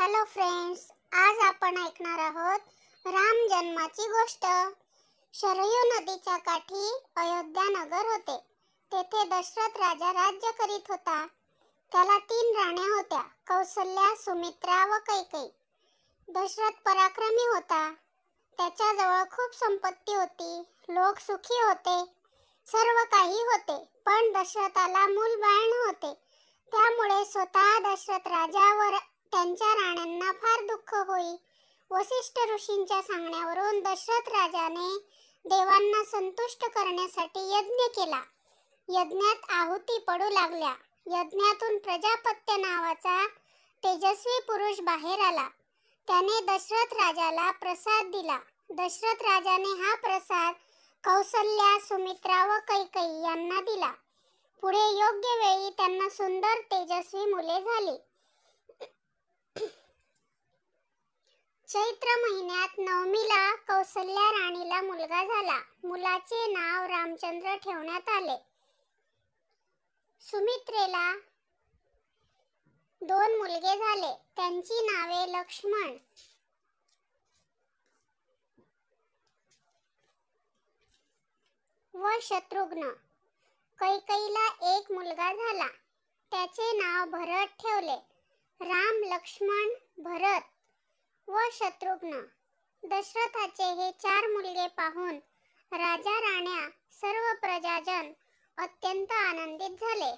Hello friends, आज आपण ऐकणार आहोत राम जन्माची गोष्ट। शरयू नदीच्या काठी अयोध्या नगर होते। तेथे दशरथ राजा राज्य करीत होता। त्याला 3 राण्या होत्या, कौसल्या, सुमित्रा व कैकेयी। दशरथ पराक्रमी होता। त्याच्याजवळ खूप संपत्ती होती, लोक सुखी होते, सर्व काही होते। पण दशरथाला मूलबाळ नव्हते। त्यामुळे स्वतः दशरथ राजा व त्यांच्या राण्यांना फार दुःख होई। वसिष्ठ ऋषींच्या सांगण्यावरून दशरथ राजाने देवांना संतुष्ट करण्यासाठी यज्ञ केला। यज्ञात आहुती पडू लागल्या। यज्ञातून प्रजापत्य नावाचा तेजस्वी पुरुष बाहेर आला। त्याने दशरथ राजाला प्रसाद दिला। दशरथ राजाने हा प्रसाद कौसल्या, सुमित्रा व कैकेयी यांना दिला। पुढे योग्य वेळी त्यांना सुंदर तेजस्वी मुले झाली। चैत्र महिन्यात नवमीला कौसल्या राणीला मुलगा झाला। मुलाचे नाव रामचंद्र ठेवण्यात आले। सुमित्रेला 2 मुलगे झाले। त्यांची नावे लक्ष्मण व शत्रुघ्न। कैकेयीला 1 मुलगा झाला। त्याचे नाव भरत ठेवले। राम, लक्ष्मण, भरत व शत्रुघ्न। दशरथाचे हे 4 मुलगे पाहून राजा, राण्या, सर्व प्रजाजन अत्यंत आनंदित झाले।